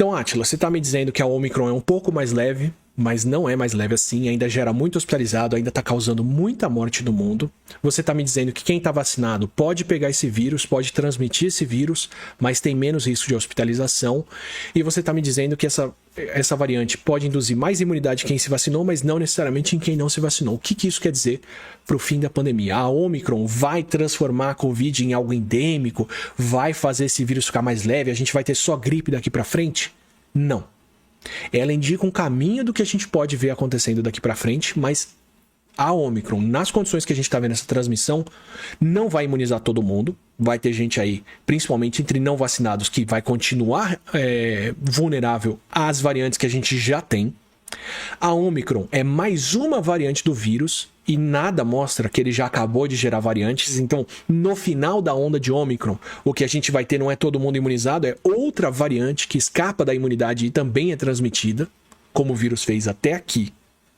Então, Átila, você está me dizendo que a Omicron é um pouco mais leve, mas não é mais leve assim, ainda gera muito hospitalizado, ainda está causando muita morte no mundo. Você está me dizendo que quem está vacinado pode pegar esse vírus, pode transmitir esse vírus, mas tem menos risco de hospitalização. E você está me dizendo que essa variante pode induzir mais imunidade em quem se vacinou, mas não necessariamente em quem não se vacinou. O que isso quer dizer para o fim da pandemia? A Omicron vai transformar a Covid em algo endêmico? Vai fazer esse vírus ficar mais leve? A gente vai ter só gripe daqui para frente? Não. Ela indica um caminho do que a gente pode ver acontecendo daqui para frente, mas a Omicron, nas condições que a gente está vendo essa transmissão, não vai imunizar todo mundo. Vai ter gente aí, principalmente entre não vacinados, que vai continuar vulnerável às variantes que a gente já tem. A Omicron é mais uma variante do vírus e nada mostra que ele já acabou de gerar variantes. Então, no final da onda de Omicron, o que a gente vai ter não é todo mundo imunizado, é outra variante que escapa da imunidade e também é transmitida, como o vírus fez até aqui.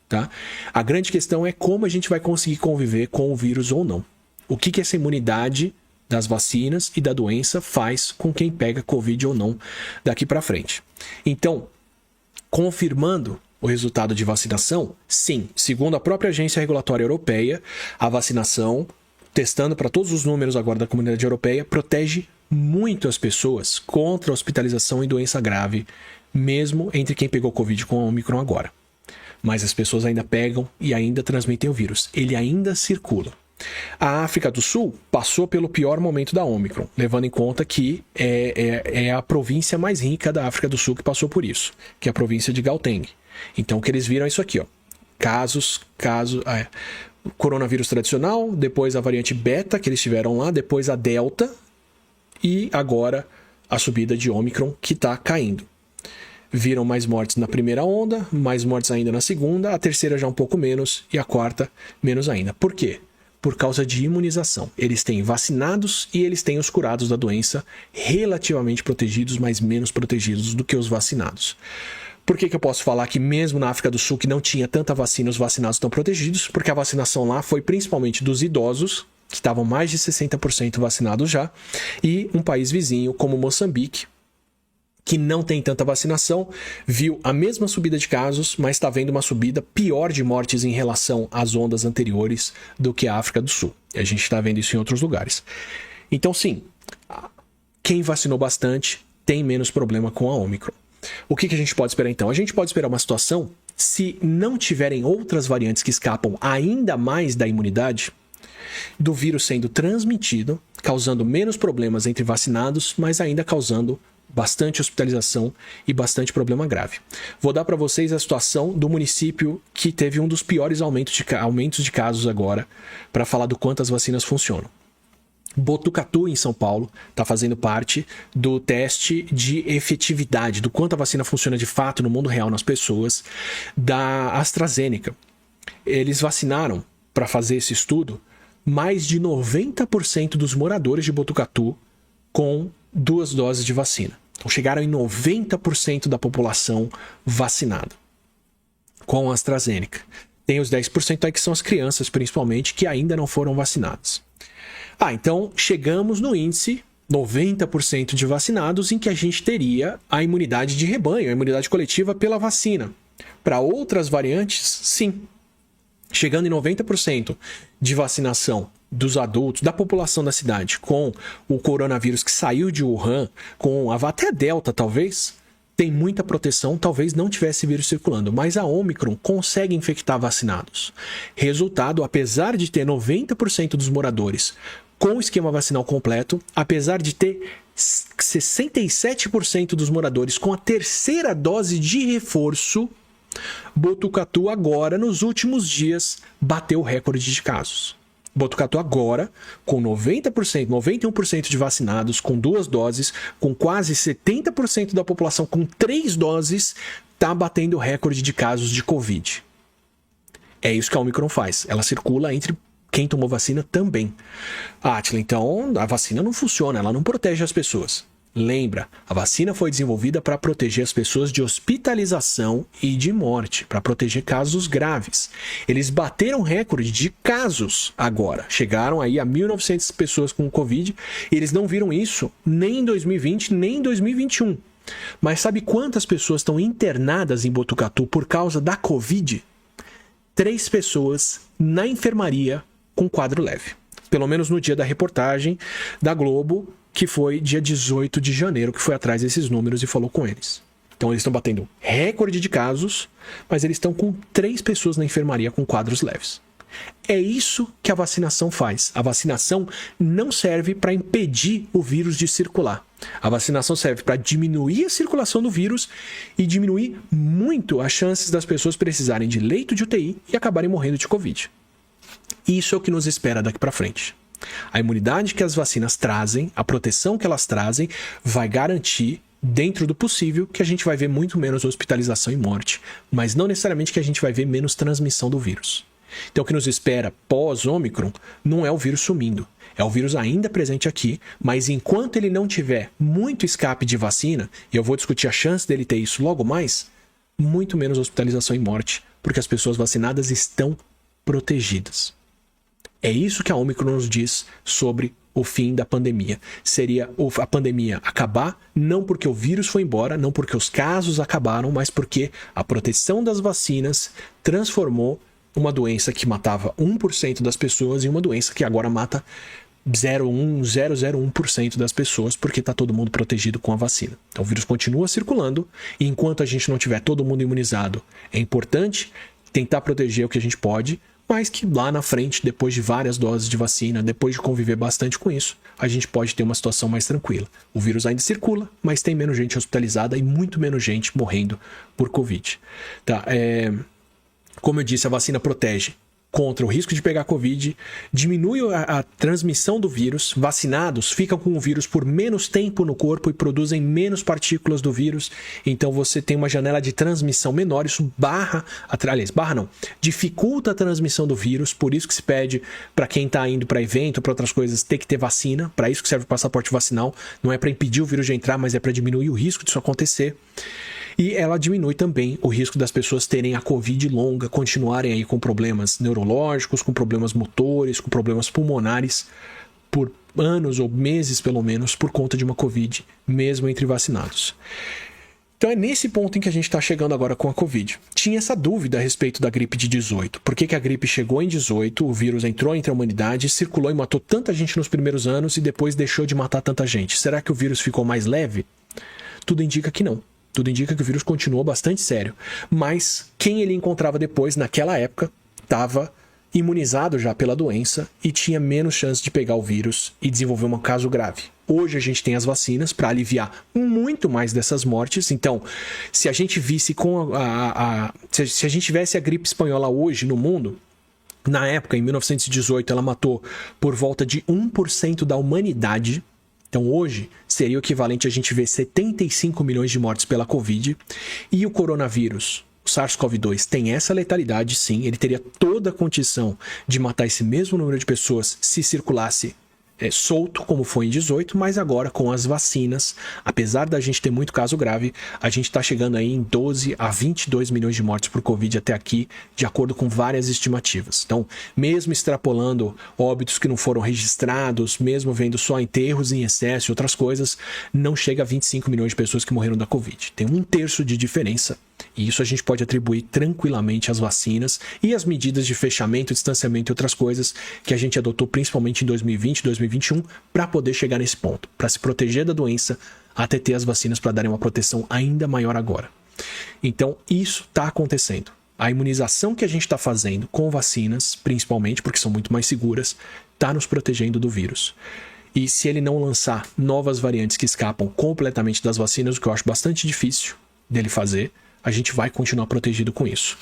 Tá? A grande questão é como a gente vai conseguir conviver com o vírus ou não. O que essa imunidade das vacinas e da doença faz com quem pega Covid ou não daqui para frente. Então, confirmando o resultado de vacinação, sim, segundo a própria agência regulatória europeia, a vacinação, testando para todos os números agora da comunidade europeia, protege muito as pessoas contra a hospitalização e doença grave, mesmo entre quem pegou Covid com a Omicron agora. Mas as pessoas ainda pegam e ainda transmitem o vírus. Ele ainda circula. A África do Sul passou pelo pior momento da Omicron, levando em conta que é a província mais rica da África do Sul que passou por isso, que é a província de Gauteng. Então, o que eles viram é isso aqui, ó. Coronavírus tradicional, depois a variante beta que eles tiveram lá, depois a delta e agora a subida de Omicron que está caindo. Viram mais mortes na primeira onda, mais mortes ainda na segunda, a terceira já um pouco menos e a quarta menos ainda. Por quê? Por causa de imunização. Eles têm vacinados e eles têm os curados da doença relativamente protegidos, mas menos protegidos do que os vacinados. Por que eu posso falar que mesmo na África do Sul, que não tinha tanta vacina, os vacinados estão protegidos? Porque a vacinação lá foi principalmente dos idosos, que estavam mais de 60% vacinados já, e um país vizinho como Moçambique, que não tem tanta vacinação, viu a mesma subida de casos, mas está vendo uma subida pior de mortes em relação às ondas anteriores do que a África do Sul. E a gente está vendo isso em outros lugares. Então, sim, quem vacinou bastante tem menos problema com a Omicron. O que a gente pode esperar então? A gente pode esperar uma situação, se não tiverem outras variantes que escapam ainda mais da imunidade, do vírus sendo transmitido, causando menos problemas entre vacinados, mas ainda causando bastante hospitalização e bastante problema grave. Vou dar para vocês a situação do município que teve um dos piores aumentos de casos agora, para falar do quanto as vacinas funcionam. Botucatu, em São Paulo, está fazendo parte do teste de efetividade, do quanto a vacina funciona de fato no mundo real nas pessoas, da AstraZeneca. Eles vacinaram, para fazer esse estudo, mais de 90% dos moradores de Botucatu com 2 doses de vacina. Então chegaram em 90% da população vacinada com a AstraZeneca. Tem os 10% aí que são as crianças, principalmente, que ainda não foram vacinadas. Então chegamos no índice 90% de vacinados em que a gente teria a imunidade de rebanho, a imunidade coletiva pela vacina. Para outras variantes, sim. Chegando em 90% de vacinação dos adultos, da população da cidade, com o coronavírus que saiu de Wuhan, com até a Delta talvez, tem muita proteção, talvez não tivesse vírus circulando, mas a Omicron consegue infectar vacinados. Resultado, apesar de ter 90% dos moradores com o esquema vacinal completo, apesar de ter 67% dos moradores com a terceira dose de reforço, Botucatu agora, nos últimos dias, bateu o recorde de casos. Botucatu agora, com 90%, 91% de vacinados, com 2 doses, com quase 70% da população com 3 doses, está batendo o recorde de casos de Covid. É isso que a Omicron faz. Ela circula entre quem tomou vacina também. Átila, então a vacina não funciona, ela não protege as pessoas. Lembra, a vacina foi desenvolvida para proteger as pessoas de hospitalização e de morte, para proteger casos graves. Eles bateram recorde de casos agora. Chegaram aí a 1.900 pessoas com Covid e eles não viram isso nem em 2020, nem em 2021. Mas sabe quantas pessoas estão internadas em Botucatu por causa da Covid? 3 pessoas na enfermaria com quadro leve. Pelo menos no dia da reportagem da Globo, que foi dia 18 de janeiro, que foi atrás desses números e falou com eles. Então eles estão batendo recorde de casos, mas eles estão com 3 pessoas na enfermaria com quadros leves. É isso que a vacinação faz. A vacinação não serve para impedir o vírus de circular. A vacinação serve para diminuir a circulação do vírus e diminuir muito as chances das pessoas precisarem de leito de UTI e acabarem morrendo de Covid. Isso é o que nos espera daqui para frente. A imunidade que as vacinas trazem, a proteção que elas trazem, vai garantir, dentro do possível, que a gente vai ver muito menos hospitalização e morte, mas não necessariamente que a gente vai ver menos transmissão do vírus. Então o que nos espera pós-Ômicron não é o vírus sumindo, é o vírus ainda presente aqui, mas enquanto ele não tiver muito escape de vacina, e eu vou discutir a chance dele ter isso logo mais, muito menos hospitalização e morte, porque as pessoas vacinadas estão protegidas. É isso que a Ômicron nos diz sobre o fim da pandemia. Seria a pandemia acabar não porque o vírus foi embora, não porque os casos acabaram, mas porque a proteção das vacinas transformou uma doença que matava 1% das pessoas em uma doença que agora mata 0,01% das pessoas, porque está todo mundo protegido com a vacina. Então o vírus continua circulando, e enquanto a gente não tiver todo mundo imunizado, é importante tentar proteger o que a gente pode, mas que lá na frente, depois de várias doses de vacina, depois de conviver bastante com isso, a gente pode ter uma situação mais tranquila. O vírus ainda circula, mas tem menos gente hospitalizada e muito menos gente morrendo por Covid. Tá, como eu disse, a vacina protege contra o risco de pegar Covid, diminui a transmissão do vírus, vacinados ficam com o vírus por menos tempo no corpo e produzem menos partículas do vírus, então você tem uma janela de transmissão menor, isso dificulta a transmissão do vírus, por isso que se pede para quem está indo para evento, para outras coisas, ter que ter vacina, para isso que serve o passaporte vacinal, não é para impedir o vírus de entrar, mas é para diminuir o risco disso acontecer. E ela diminui também o risco das pessoas terem a Covid longa, continuarem aí com problemas neurológicos, com problemas motores, com problemas pulmonares por anos ou meses pelo menos por conta de uma Covid, mesmo entre vacinados. Então é nesse ponto em que a gente está chegando agora com a Covid. Tinha essa dúvida a respeito da gripe de 18. Por que a gripe chegou em 18, o vírus entrou entre a humanidade, circulou e matou tanta gente nos primeiros anos e depois deixou de matar tanta gente? Será que o vírus ficou mais leve? Tudo indica que não. Tudo indica que o vírus continuou bastante sério. Mas quem ele encontrava depois, naquela época, estava imunizado já pela doença e tinha menos chance de pegar o vírus e desenvolver um caso grave. Hoje a gente tem as vacinas para aliviar muito mais dessas mortes. Então, se a gente visse se a gente tivesse a gripe espanhola hoje no mundo, na época, em 1918, ela matou por volta de 1% da humanidade. Então hoje seria o equivalente a gente ver 75 milhões de mortes pela Covid. E o coronavírus, o SARS-CoV-2, tem essa letalidade sim, ele teria toda a condição de matar esse mesmo número de pessoas se circulasse solto, como foi em 18, mas agora com as vacinas, apesar da gente ter muito caso grave, a gente está chegando aí em 12 a 22 milhões de mortes por Covid até aqui, de acordo com várias estimativas. Então, mesmo extrapolando óbitos que não foram registrados, mesmo vendo só enterros em excesso e outras coisas, não chega a 25 milhões de pessoas que morreram da Covid. Tem 1/3 de diferença. E isso a gente pode atribuir tranquilamente às vacinas e às medidas de fechamento, distanciamento e outras coisas que a gente adotou principalmente em 2020, 2021 para poder chegar nesse ponto, para se proteger da doença até ter as vacinas para darem uma proteção ainda maior agora. Então isso está acontecendo. A imunização que a gente está fazendo com vacinas, principalmente porque são muito mais seguras, está nos protegendo do vírus. E se ele não lançar novas variantes que escapam completamente das vacinas, o que eu acho bastante difícil dele fazer, a gente vai continuar protegido com isso.